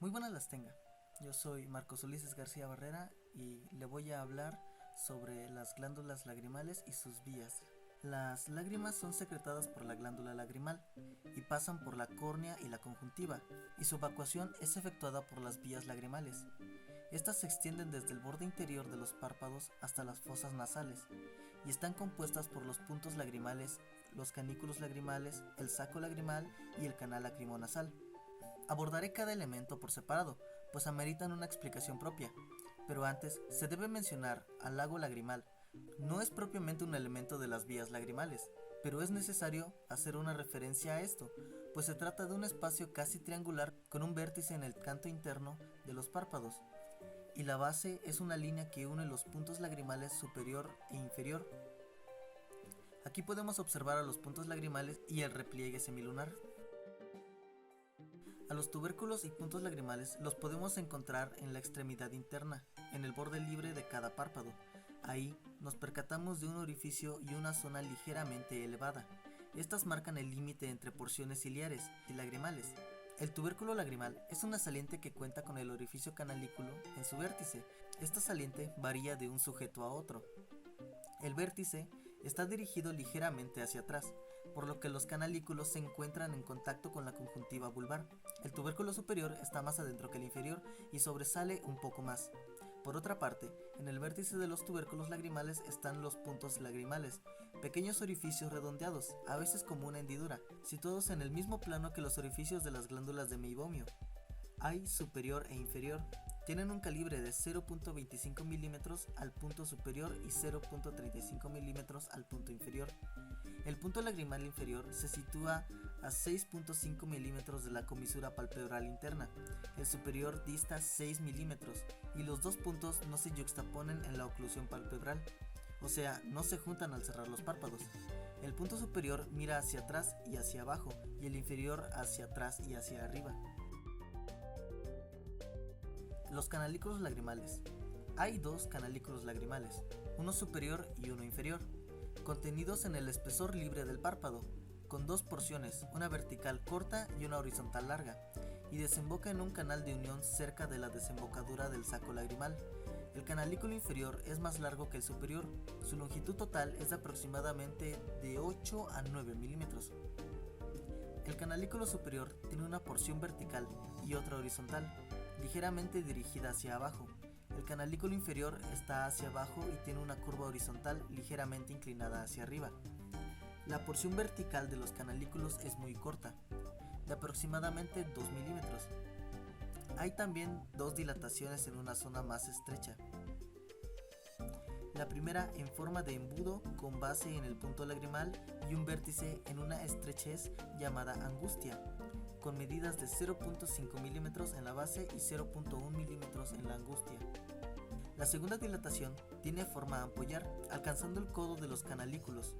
Muy buenas las tenga. Yo soy Marcos Ulises García Barrera y le voy a hablar sobre las glándulas lagrimales y sus vías. Las lágrimas son secretadas por la glándula lagrimal y pasan por la córnea y la conjuntiva, y su evacuación es efectuada por las vías lagrimales. Estas se extienden desde el borde interior de los párpados hasta las fosas nasales y están compuestas por los puntos lagrimales, los canículos lagrimales, el saco lagrimal y el canal lacrimonasal. Abordaré cada elemento por separado, pues ameritan una explicación propia, pero antes se debe mencionar al lago lagrimal. No es propiamente un elemento de las vías lagrimales, pero es necesario hacer una referencia a esto, pues se trata de un espacio casi triangular con un vértice en el canto interno de los párpados, y la base es una línea que une los puntos lagrimales superior e inferior. Aquí podemos observar a los puntos lagrimales y el repliegue semilunar. A los tubérculos y puntos lagrimales los podemos encontrar en la extremidad interna, en el borde libre de cada párpado. Ahí nos percatamos de un orificio y una zona ligeramente elevada. Estas marcan el límite entre porciones ciliares y lagrimales. El tubérculo lagrimal es una saliente que cuenta con el orificio canalículo en su vértice. Esta saliente varía de un sujeto a otro. El vértice está dirigido ligeramente hacia atrás, por lo que los canalículos se encuentran en contacto con la conjuntiva vulvar. El tubérculo superior está más adentro que el inferior y sobresale un poco más. Por otra parte, en el vértice de los tubérculos lagrimales están los puntos lagrimales, pequeños orificios redondeados, a veces como una hendidura, situados en el mismo plano que los orificios de las glándulas de meibomio. Hay superior e inferior. Tienen un calibre de 0.25 milímetros al punto superior y 0.35 milímetros al punto inferior. El punto lagrimal inferior se sitúa a 6.5 milímetros de la comisura palpebral interna. El superior dista 6 milímetros y los dos puntos no se yuxtaponen en la oclusión palpebral, o sea, no se juntan al cerrar los párpados. El punto superior mira hacia atrás y hacia abajo y el inferior hacia atrás y hacia arriba. Los canalículos lagrimales. Hay dos canalículos lagrimales, uno superior y uno inferior, contenidos en el espesor libre del párpado, con dos porciones, una vertical corta y una horizontal larga, y desemboca en un canal de unión cerca de la desembocadura del saco lagrimal. El canalículo inferior es más largo que el superior, su longitud total es de aproximadamente de 8 a 9 milímetros. El canalículo superior tiene una porción vertical y otra horizontal, ligeramente dirigida hacia abajo. El canalículo inferior está hacia abajo y tiene una curva horizontal ligeramente inclinada hacia arriba. La porción vertical de los canalículos es muy corta, de aproximadamente 2 milímetros. Hay también dos dilataciones en una zona más estrecha. La primera en forma de embudo con base en el punto lagrimal y un vértice en una estrechez llamada angustia, con medidas de 0.5 milímetros en la base y 0.1 milímetros en la angustia. La segunda dilatación tiene forma ampollar, alcanzando el codo de los canalículos.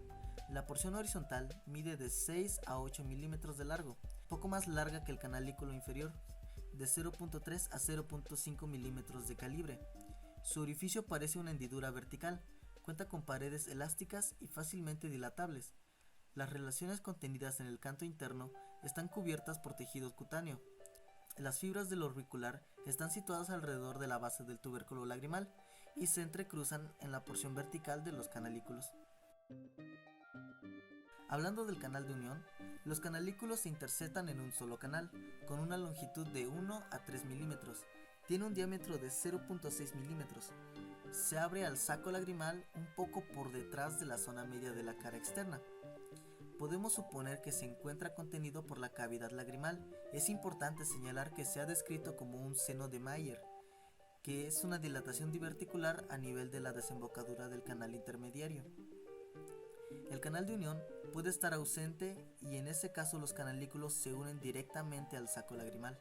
La porción horizontal mide de 6 a 8 milímetros de largo, poco más larga que el canalículo inferior, de 0.3 a 0.5 milímetros de calibre. Su orificio parece una hendidura vertical, cuenta con paredes elásticas y fácilmente dilatables. Las relaciones contenidas en el canto interno están cubiertas por tejido cutáneo. Las fibras del orbicular están situadas alrededor de la base del tubérculo lagrimal y se entrecruzan en la porción vertical de los canalículos. Hablando del canal de unión, los canalículos se intersetan en un solo canal, con una longitud de 1 a 3 milímetros. Tiene un diámetro de 0.6 milímetros. Se abre al saco lagrimal un poco por detrás de la zona media de la cara externa. Podemos suponer que se encuentra contenido por la cavidad lagrimal. Es importante señalar que se ha descrito como un seno de Mayer, que es una dilatación diverticular a nivel de la desembocadura del canal intermediario. El canal de unión puede estar ausente y en ese caso los canalículos se unen directamente al saco lagrimal.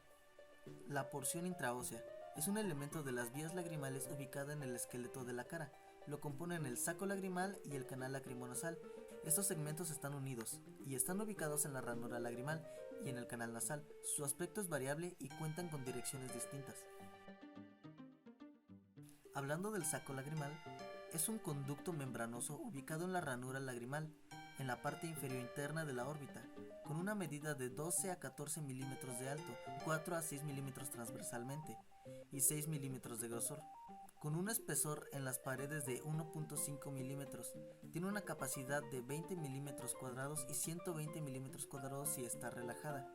La porción intraósea es un elemento de las vías lagrimales ubicada en el esqueleto de la cara. Lo componen el saco lagrimal y el canal lacrimonasal. Estos segmentos están unidos y están ubicados en la ranura lagrimal y en el canal nasal. Su aspecto es variable y cuentan con direcciones distintas. Hablando del saco lagrimal, es un conducto membranoso ubicado en la ranura lagrimal, en la parte inferior interna de la órbita. con una medida de 12 a 14 milímetros de alto, 4 a 6 milímetros transversalmente y 6 milímetros de grosor, con un espesor en las paredes de 1.5 milímetros. Tiene una capacidad de 20 milímetros cuadrados y 120 milímetros cuadrados si está relajada.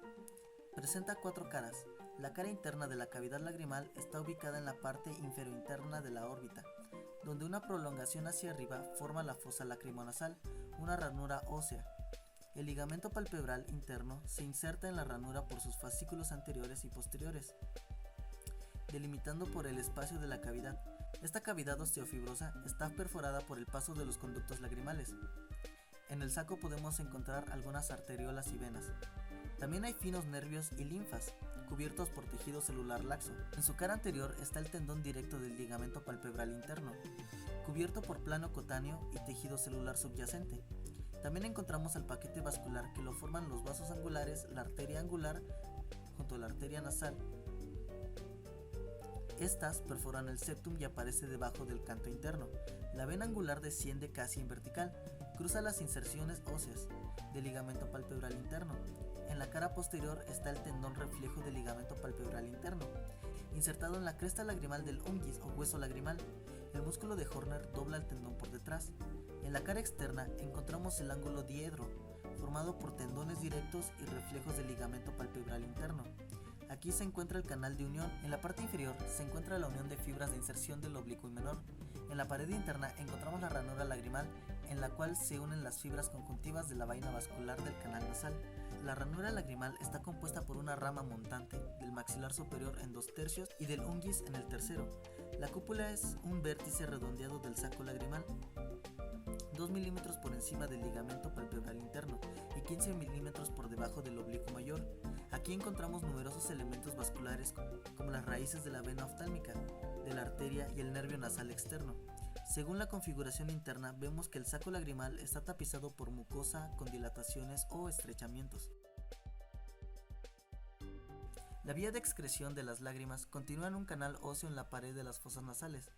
Presenta 4 caras. La cara interna de la cavidad lagrimal está ubicada en la parte inferointerna de la órbita, donde una prolongación hacia arriba forma la fosa lacrimonasal, una ranura ósea. El ligamento palpebral interno se inserta en la ranura por sus fascículos anteriores y posteriores, delimitando por el espacio de la cavidad. Esta cavidad osteofibrosa está perforada por el paso de los conductos lagrimales. En el saco podemos encontrar algunas arteriolas y venas. También hay finos nervios y linfas, cubiertos por tejido celular laxo. En su cara anterior está el tendón directo del ligamento palpebral interno, cubierto por plano cutáneo y tejido celular subyacente. También encontramos el paquete vascular que lo forman los vasos angulares, la arteria angular junto a la arteria nasal. Estas perforan el septum y aparece debajo del canto interno. La vena angular desciende casi en vertical, cruza las inserciones óseas del ligamento palpebral interno. En la cara posterior está el tendón reflejo del ligamento palpebral interno, insertado en la cresta lagrimal del unguis o hueso lagrimal. El músculo de Horner dobla el tendón por detrás. En la cara externa encontramos el ángulo diedro, formado por tendones directos y reflejos del ligamento palpebral interno. Aquí se encuentra el canal de unión. En la parte inferior se encuentra la unión de fibras de inserción del oblicuo menor. En la pared interna encontramos la ranura lagrimal, en la cual se unen las fibras conjuntivas de la vaina vascular del canal nasal. La ranura lagrimal está compuesta por una rama montante del maxilar superior en 2/3 y del unguis en el tercero. La cúpula es un vértice redondeado del saco lagrimal, 2 milímetros por encima del ligamento palpebral interno y 15 milímetros por debajo del oblicuo mayor. Aquí encontramos numerosos elementos vasculares como las raíces de la vena oftálmica, de la arteria y el nervio nasal externo. Según la configuración interna, vemos que el saco lagrimal está tapizado por mucosa con dilataciones o estrechamientos. La vía de excreción de las lágrimas continúa en un canal óseo en la pared de las fosas nasales,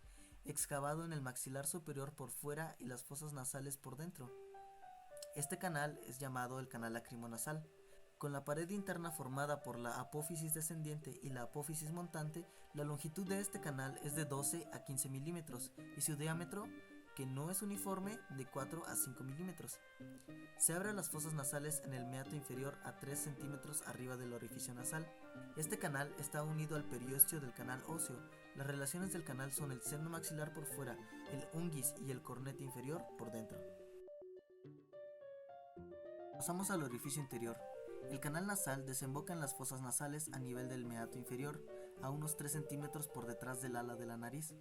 excavado en el maxilar superior por fuera y las fosas nasales por dentro. Este canal es llamado el canal lacrimonasal. Con la pared interna formada por la apófisis descendiente y la apófisis montante, la longitud de este canal es de 12 a 15 milímetros y su diámetro, que no es uniforme, de 4 a 5 milímetros. Se abren las fosas nasales en el meato inferior a 3 centímetros arriba del orificio nasal. Este canal está unido al periósteo del canal óseo. Las relaciones del canal son el seno maxilar por fuera, el unguis y el cornete inferior por dentro. Pasamos al orificio interior. El canal nasal desemboca en las fosas nasales a nivel del meato inferior, a unos 3 centímetros por detrás del ala de la nariz.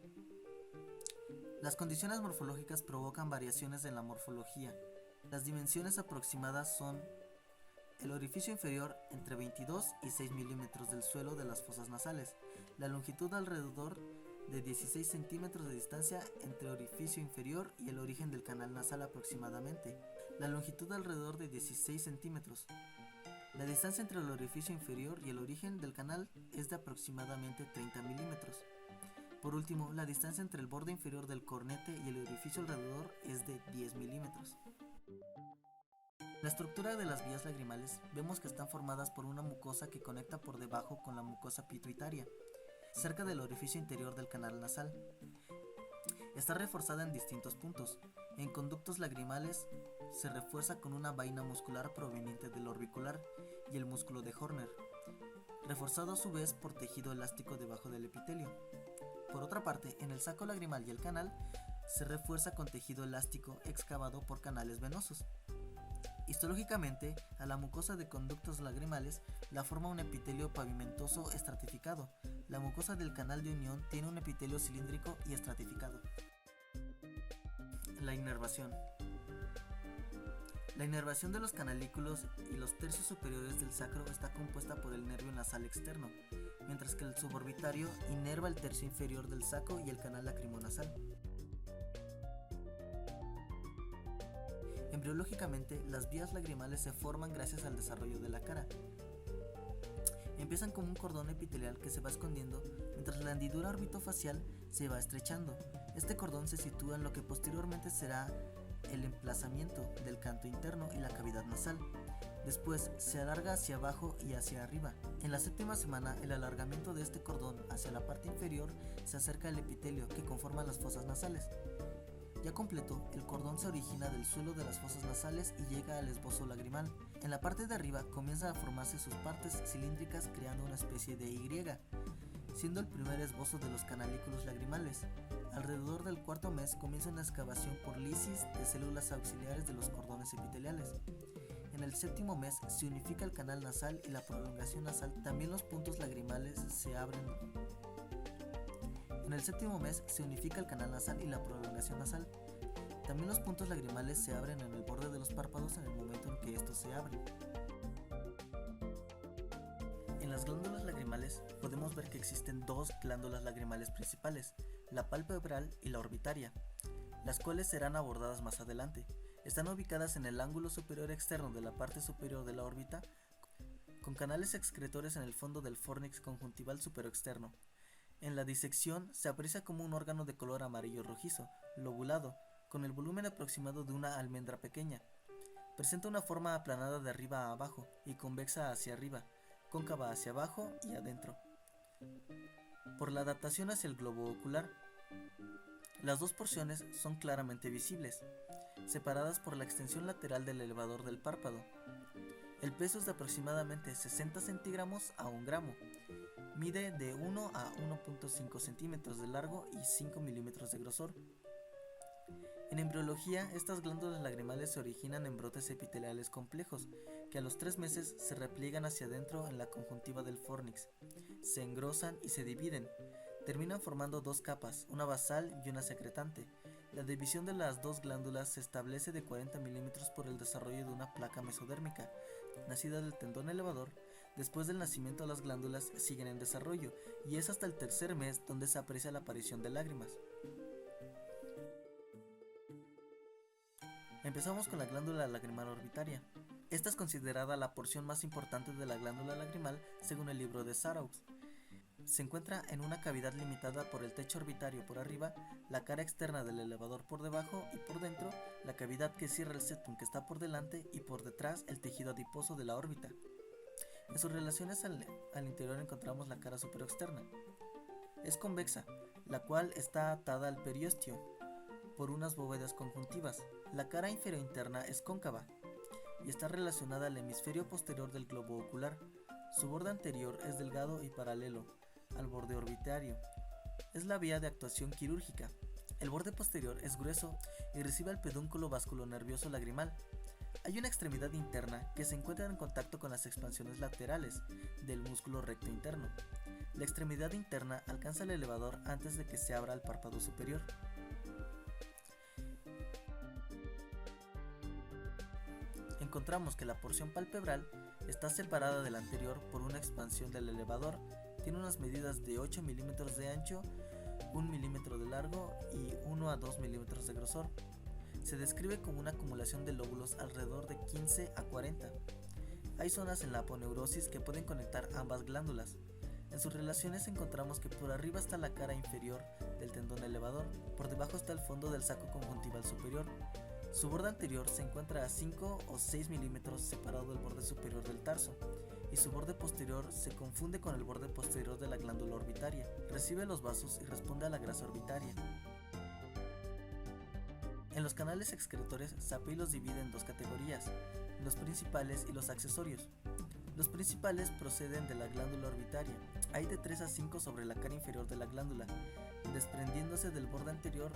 Las condiciones morfológicas provocan variaciones en la morfología. Las dimensiones aproximadas son el orificio inferior entre 22 y 6 milímetros del suelo de las fosas nasales, la longitud alrededor de 16 centímetros de distancia entre el orificio inferior y el origen del canal nasal aproximadamente, la longitud alrededor de 16 centímetros. La distancia entre el orificio inferior y el origen del canal es de aproximadamente 30 milímetros. Por último, la distancia entre el borde inferior del cornete y el orificio alrededor es de 10 milímetros. La estructura de las vías lagrimales vemos que están formadas por una mucosa que conecta por debajo con la mucosa pituitaria, cerca del orificio interior del canal nasal. Está reforzada en distintos puntos. En conductos lagrimales se refuerza con una vaina muscular proveniente del orbicular y el músculo de Horner, reforzado a su vez por tejido elástico debajo del epitelio. Por otra parte, en el saco lagrimal y el canal se refuerza con tejido elástico excavado por canales venosos. Histológicamente, a la mucosa de conductos lagrimales la forma un epitelio pavimentoso estratificado. La mucosa del canal de unión tiene un epitelio cilíndrico y estratificado. La inervación. La inervación de los canalículos y los tercios superiores del sacro está compuesta por el nervio nasal externo, mientras que el suborbitario inerva el tercio inferior del saco y el canal lacrimonasal. Embriológicamente, las vías lagrimales se forman gracias al desarrollo de la cara. Empiezan como un cordón epitelial que se va escondiendo mientras la hendidura orbitofacial se va estrechando. Este cordón se sitúa en lo que posteriormente será el emplazamiento del canto interno y la cavidad nasal. Después se alarga hacia abajo y hacia arriba. En la séptima semana, el alargamiento de este cordón hacia la parte inferior se acerca al epitelio que conforma las fosas nasales. Ya completo, el cordón se origina del suelo de las fosas nasales y llega al esbozo lagrimal. En la parte de arriba comienzan a formarse sus partes cilíndricas creando una especie de Y, siendo el primer esbozo de los canalículos lagrimales. Alrededor del cuarto mes comienza una excavación por lisis de células auxiliares de los cordones epiteliales. En el séptimo mes se unifica el canal nasal y la prolongación nasal. También los puntos lagrimales se abren. En el séptimo mes se unifica el canal nasal y la prolongación nasal. También los puntos lagrimales se abren en el borde de los párpados en el momento en que estos se abren. En las glándulas lagrimales podemos ver que existen dos glándulas lagrimales principales, la palpebral y la orbitaria, las cuales serán abordadas más adelante. Están ubicadas en el ángulo superior externo de la parte superior de la órbita, con canales excretores en el fondo del fornix conjuntival superoexterno. En la disección se aprecia como un órgano de color amarillo rojizo, lobulado, con el volumen aproximado de una almendra pequeña. Presenta una forma aplanada de arriba a abajo y convexa hacia arriba, cóncava hacia abajo y adentro. Por la adaptación hacia el globo ocular, las dos porciones son claramente visibles, separadas por la extensión lateral del elevador del párpado. El peso es de aproximadamente 60 centigramos a 1 gramo. Mide de 1 a 1.5 centímetros de largo y 5 milímetros de grosor. En embriología, estas glándulas lagrimales se originan en brotes epiteliales complejos, que a los 3 meses se repliegan hacia adentro en la conjuntiva del fornix, se engrosan y se dividen. Terminan formando dos capas, una basal y una secretante. La división de las dos glándulas se establece de 40 milímetros por el desarrollo de una placa mesodérmica, nacida del tendón elevador. Después del nacimiento las glándulas siguen en desarrollo y es hasta el tercer mes donde se aprecia la aparición de lágrimas. Empezamos con la glándula lagrimal orbitaria. Esta es considerada la porción más importante de la glándula lagrimal según el libro de Saraux. Se encuentra en una cavidad limitada por el techo orbitario por arriba, la cara externa del elevador por debajo y por dentro, la cavidad que cierra el septum que está por delante y por detrás el tejido adiposo de la órbita. En sus relaciones al interior encontramos la cara superoexterna. Es convexa, la cual está atada al periósteo por unas bóvedas conjuntivas. La cara inferiointerna es cóncava y está relacionada al hemisferio posterior del globo ocular. Su borde anterior es delgado y paralelo al borde orbitario. Es la vía de actuación quirúrgica. El borde posterior es grueso y recibe el pedúnculo vasculonervioso lagrimal. Hay una extremidad interna que se encuentra en contacto con las expansiones laterales del músculo recto interno. La extremidad interna alcanza el elevador antes de que se abra el párpado superior. Encontramos que la porción palpebral está separada de la anterior por una expansión del elevador. Tiene unas medidas de 8 milímetros de ancho, 1 milímetro de largo y 1 a 2 milímetros de grosor. Se describe como una acumulación de lóbulos alrededor de 15 a 40. Hay zonas en la aponeurosis que pueden conectar ambas glándulas. En sus relaciones encontramos que por arriba está la cara inferior del tendón elevador, por debajo está el fondo del saco conjuntival superior. Su borde anterior se encuentra a 5 o 6 milímetros separado del borde superior del tarso, y su borde posterior se confunde con el borde posterior de la glándula orbitaria. Recibe los vasos y responde a la grasa orbitaria. En los canales excretores, Sapei los divide en dos categorías, los principales y los accesorios. Los principales proceden de la glándula orbitaria. Hay de 3 a 5 sobre la cara inferior de la glándula, desprendiéndose del borde anterior.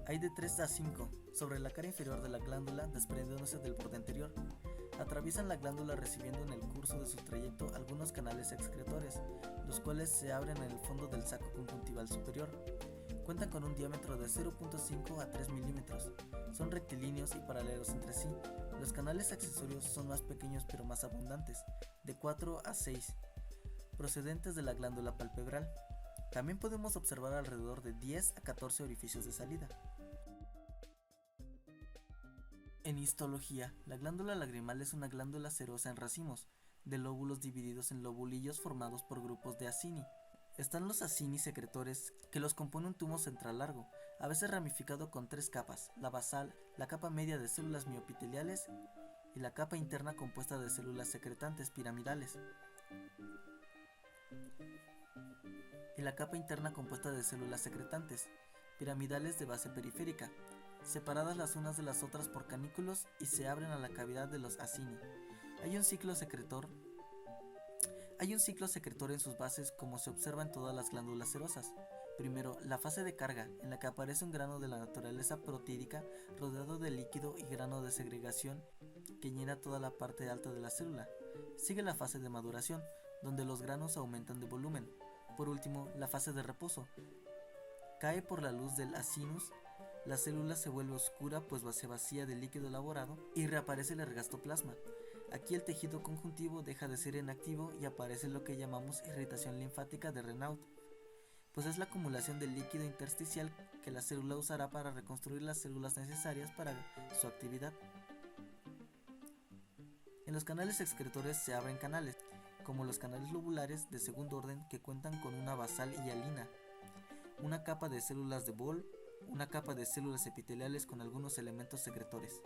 Hay de 3 a 5 sobre la cara inferior de la glándula, desprendiéndose del borde anterior. Atraviesan la glándula recibiendo en el curso de su trayecto algunos canales excretores, los cuales se abren en el fondo del saco conjuntival superior. Cuentan con un diámetro de 0.5 a 3 milímetros. Son rectilíneos y paralelos entre sí. Los canales accesorios son más pequeños pero más abundantes, de 4 a 6, procedentes de la glándula palpebral. También podemos observar alrededor de 10 a 14 orificios de salida. En histología, la glándula lagrimal es una glándula serosa en racimos, de lóbulos divididos en lobulillos formados por grupos de acini. Están los acini secretores, que los compone un tubo central largo, a veces ramificado con 3 capas: la basal, la capa media de células miopiteliales y la capa interna compuesta de células secretantes piramidales. De base periférica, separadas las unas de las otras por canículos y se abren a la cavidad de los acini. Hay un ciclo secretor en sus bases, como se observa en todas las glándulas serosas. Primero, la fase de carga, en la que aparece un grano de la naturaleza proteídica rodeado de líquido y grano de segregación que llena toda la parte alta de la célula. Sigue la fase de maduración, donde los granos aumentan de volumen. Por último, la fase de reposo. Cae por la luz del acinus, la célula se vuelve oscura pues se vacía del líquido elaborado y reaparece el ergastoplasma. Aquí el tejido conjuntivo deja de ser inactivo y aparece lo que llamamos irritación linfática de Raynaud, pues es la acumulación del líquido intersticial que la célula usará para reconstruir las células necesarias para su actividad. En los canales excretores se abren canales, como los canales lobulares de segundo orden, que cuentan con una basal hialina, una capa de células de Bol, una capa de células epiteliales con algunos elementos secretores.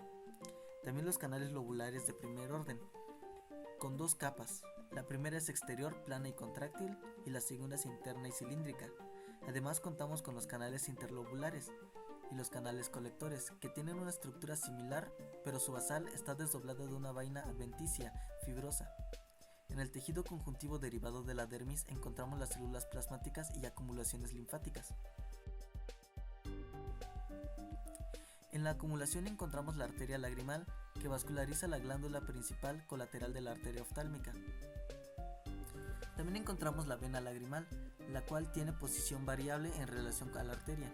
También los canales lobulares de primer orden, con 2 capas. La primera es exterior, plana y contráctil, y la segunda es interna y cilíndrica. Además contamos con los canales interlobulares y los canales colectores, que tienen una estructura similar, pero su basal está desdoblada de una vaina adventicia fibrosa. En el tejido conjuntivo derivado de la dermis encontramos las células plasmáticas y acumulaciones linfáticas. En la acumulación encontramos la arteria lagrimal, que vasculariza la glándula principal colateral de la arteria oftálmica. También encontramos la vena lagrimal, la cual tiene posición variable en relación a la arteria,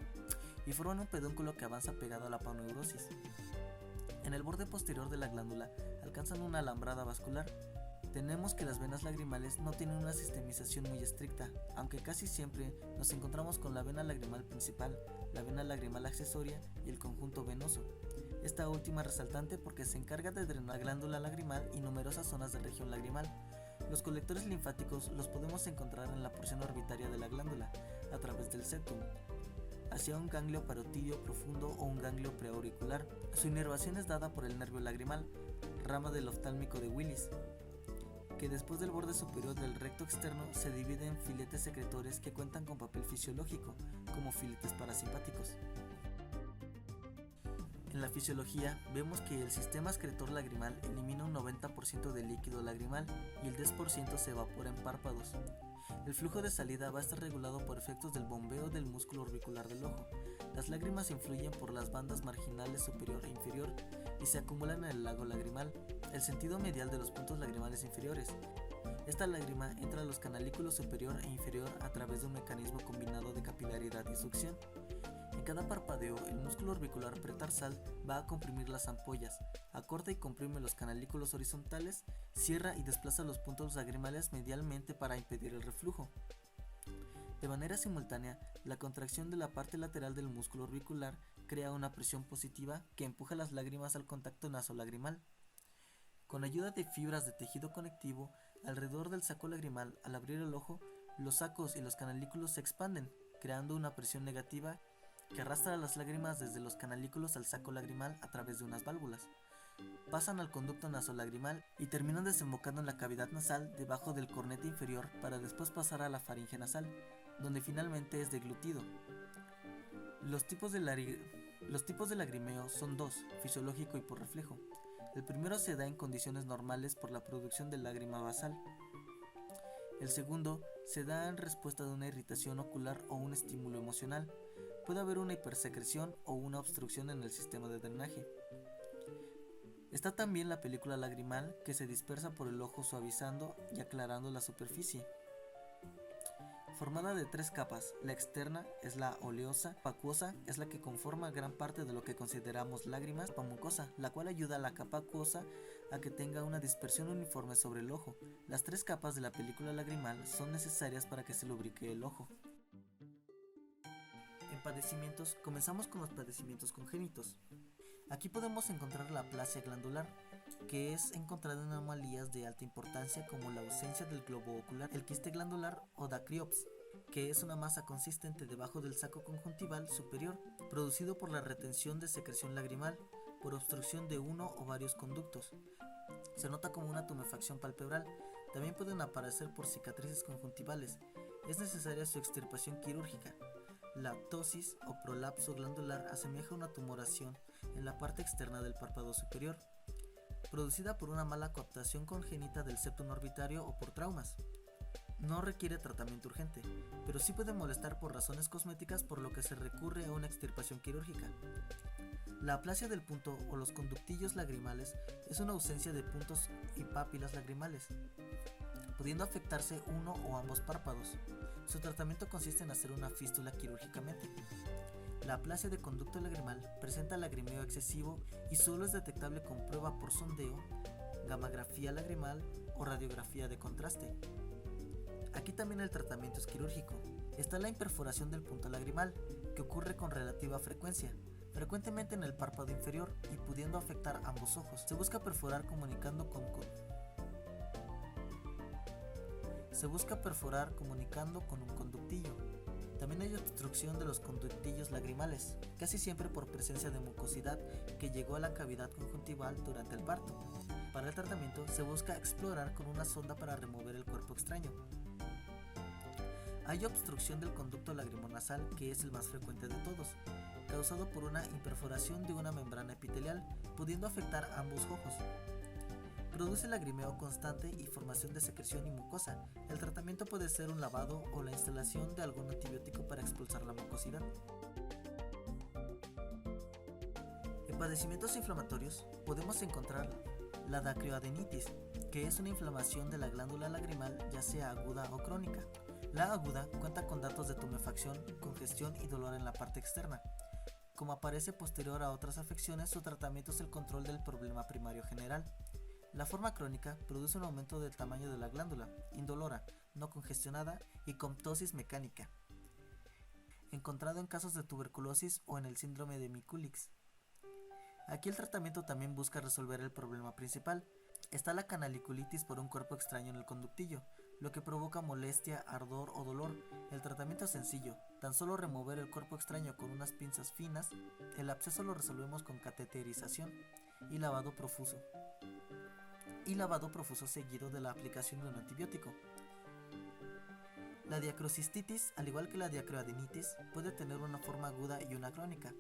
y forma un pedúnculo que avanza pegado a la paneurosis. En el borde posterior de la glándula alcanzan una alambrada vascular. Tenemos que las venas lagrimales no tienen una sistemización muy estricta, aunque casi siempre nos encontramos con la vena lagrimal principal, la vena lagrimal accesoria y el conjunto venoso. Esta última resaltante porque se encarga de drenar la glándula lagrimal y numerosas zonas de región lagrimal. Los colectores linfáticos los podemos encontrar en la porción orbitaria de la glándula, a través del septum, hacia un ganglio parotidio profundo o un ganglio preauricular. Su inervación es dada por el nervio lagrimal, rama del oftálmico de Willis, que después del borde superior del recto externo se divide en filetes secretores que cuentan con papel fisiológico, como filetes parasimpáticos. En la fisiología vemos que el sistema excretor lagrimal elimina un 90% del líquido lagrimal y el 10% se evapora en párpados. El flujo de salida va a estar regulado por efectos del bombeo del músculo orbicular del ojo. Las lágrimas influyen por las bandas marginales superior e inferior y se acumulan en el lago lagrimal, el sentido medial de los puntos lagrimales inferiores. Esta lágrima entra a los canalículos superior e inferior a través de un mecanismo combinado de capilaridad y succión. En cada parpadeo, el músculo orbicular pretarsal va a comprimir las ampollas, acorta y comprime los canalículos horizontales, cierra y desplaza los puntos lagrimales medialmente para impedir el reflujo. De manera simultánea, la contracción de la parte lateral del músculo orbicular crea una presión positiva que empuja las lágrimas al contacto nasolagrimal. Con ayuda de fibras de tejido conectivo alrededor del saco lagrimal, al abrir el ojo, los sacos y los canalículos se expanden, creando una presión negativa que arrastra las lágrimas desde los canalículos al saco lagrimal a través de unas válvulas. Pasan al conducto nasolagrimal y terminan desembocando en la cavidad nasal debajo del cornete inferior para después pasar a la faringe nasal, donde finalmente es deglutido. Los tipos de lagrimeo son 2, fisiológico y por reflejo. El primero se da en condiciones normales por la producción de lágrima basal. El segundo se da en respuesta de una irritación ocular o un estímulo emocional. Puede haber una hipersecreción o una obstrucción en el sistema de drenaje. Está también la película lagrimal, que se dispersa por el ojo suavizando y aclarando la superficie. Formada de 3 capas, la externa es la oleosa, acuosa es la que conforma gran parte de lo que consideramos lágrimas, la mucosa, la cual ayuda a la capa acuosa a que tenga una dispersión uniforme sobre el ojo. Las 3 capas de la película lagrimal son necesarias para que se lubrique el ojo. En padecimientos, comenzamos con los padecimientos congénitos. Aquí podemos encontrar la aplasia glandular, que es encontrada en anomalías de alta importancia como la ausencia del globo ocular, el quiste glandular o dacriops. que es una masa consistente debajo del saco conjuntival superior, producido por la retención de secreción lagrimal, por obstrucción de uno o varios conductos. Se nota como una tumefacción palpebral. También pueden aparecer por cicatrices conjuntivales. Es necesaria su extirpación quirúrgica. La ptosis o prolapso glandular asemeja una tumoración en la parte externa del párpado superior, producida por una mala coaptación congénita del septum orbitario o por traumas. No requiere tratamiento urgente, pero sí puede molestar por razones cosméticas, por lo que se recurre a una extirpación quirúrgica. La aplasia del punto o los conductillos lagrimales es una ausencia de puntos y papilas lagrimales, pudiendo afectarse uno o ambos párpados. Su tratamiento consiste en hacer una fístula quirúrgicamente. La aplasia de conducto lagrimal presenta lagrimeo excesivo y solo es detectable con prueba por sondeo, gammagrafía lagrimal o radiografía de contraste. Aquí también el tratamiento es quirúrgico. Está la imperforación del punto lagrimal, que ocurre con relativa frecuencia, frecuentemente en el párpado inferior y pudiendo afectar ambos ojos. Se busca perforar comunicando con un conductillo. También hay obstrucción de los conductillos lagrimales, casi siempre por presencia de mucosidad que llegó a la cavidad conjuntival durante el parto. Para el tratamiento se busca explorar con una sonda para remover el cuerpo extraño. Hay obstrucción del conducto lacrimonasal, que es el más frecuente de todos, causado por una imperforación de una membrana epitelial, pudiendo afectar ambos ojos. Produce lagrimeo constante y formación de secreción y mucosa. El tratamiento puede ser un lavado o la instalación de algún antibiótico para expulsar la mucosidad. En padecimientos inflamatorios podemos encontrar la dacryoadenitis, que es una inflamación de la glándula lagrimal, ya sea aguda o crónica. La aguda cuenta con datos de tumefacción, congestión y dolor en la parte externa. Como aparece posterior a otras afecciones, su tratamiento es el control del problema primario general. La forma crónica produce un aumento del tamaño de la glándula, indolora, no congestionada y con ptosis mecánica, encontrado en casos de tuberculosis o en el síndrome de Mikulicz. Aquí el tratamiento también busca resolver el problema principal. Está la canaliculitis por un cuerpo extraño en el conductillo, lo que provoca molestia, ardor o dolor. El tratamiento es sencillo, tan solo remover el cuerpo extraño con unas pinzas finas. El absceso lo resolvemos con cateterización y lavado profuso seguido de la aplicación de un antibiótico. La diacrocistitis, al igual que la dacryoadenitis, puede tener una forma aguda y una crónica,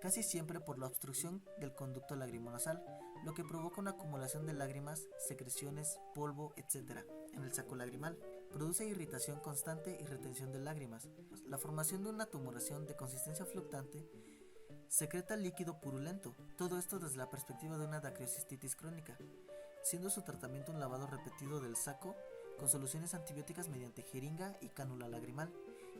casi siempre por la obstrucción del conducto lacrimonasal, lo que provoca una acumulación de lágrimas, secreciones, polvo, etc. en el saco lagrimal. Produce irritación constante y retención de lágrimas. La formación de una tumoración de consistencia fluctuante secreta líquido purulento, todo esto desde la perspectiva de una dacrocistitis crónica, siendo su tratamiento un lavado repetido del saco con soluciones antibióticas mediante jeringa y cánula lagrimal,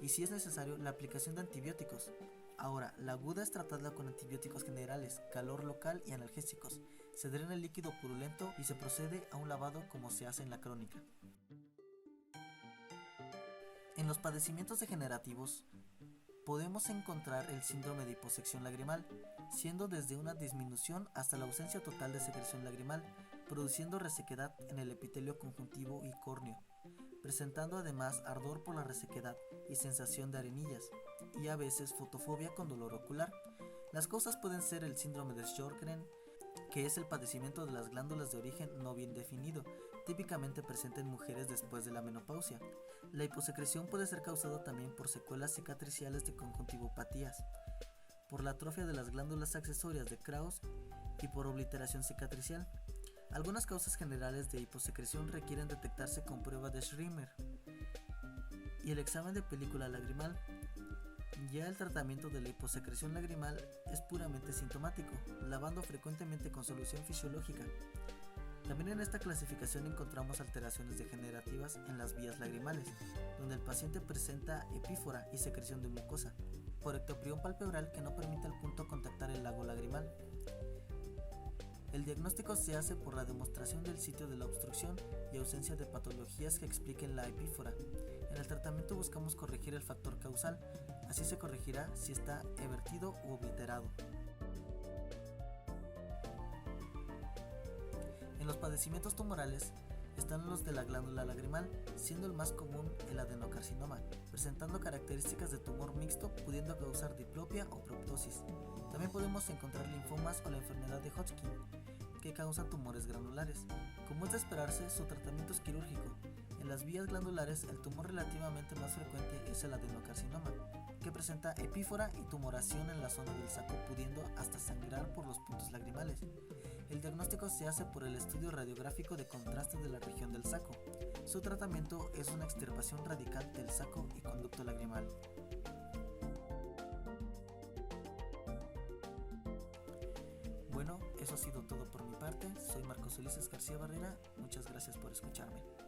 y si es necesario la aplicación de antibióticos. Ahora, la aguda es tratada con antibióticos generales, calor local y analgésicos. Se drena el líquido purulento y se procede a un lavado como se hace en la crónica. En los padecimientos degenerativos podemos encontrar el síndrome de hiposección lagrimal, siendo desde una disminución hasta la ausencia total de secreción lagrimal, produciendo resequedad en el epitelio conjuntivo y córneo, presentando además ardor por la resequedad y sensación de arenillas, y a veces fotofobia con dolor ocular. Las causas pueden ser el síndrome de Sjögren, que es el padecimiento de las glándulas de origen no bien definido, típicamente presente en mujeres después de la menopausia. La hiposecreción puede ser causada también por secuelas cicatriciales de conjuntivopatías, por la atrofia de las glándulas accesorias de Krauss y por obliteración cicatricial. Algunas causas generales de hiposecreción requieren detectarse con prueba de Schirmer y el examen de película lagrimal. Ya el tratamiento de la hiposecreción lagrimal es puramente sintomático, lavando frecuentemente con solución fisiológica. También en esta clasificación encontramos alteraciones degenerativas en las vías lagrimales, donde el paciente presenta epífora y secreción de mucosa, por ectoprión palpebral que no permite al punto contactar el lago lagrimal. El diagnóstico se hace por la demostración del sitio de la obstrucción y ausencia de patologías que expliquen la epífora. En el tratamiento buscamos corregir el factor causal, así se corregirá si está evertido u obliterado. En los padecimientos tumorales Están los de la glándula lagrimal, siendo el más común el adenocarcinoma, presentando características de tumor mixto, pudiendo causar diplopia o proptosis. También podemos encontrar linfomas o la enfermedad de Hodgkin, que causan tumores granulares. Como es de esperarse, su tratamiento es quirúrgico. En las vías glandulares, el tumor relativamente más frecuente es el adenocarcinoma, que presenta epífora y tumoración en la zona del saco, pudiendo hasta sangrar por los puntos lagrimales. El diagnóstico se hace por el estudio radiográfico de contraste de la región del saco. Su tratamiento es una extirpación radical del saco y conducto lagrimal. Bueno, eso ha sido todo por mi parte. Soy Marcos Ulises García Barrera. Muchas gracias por escucharme.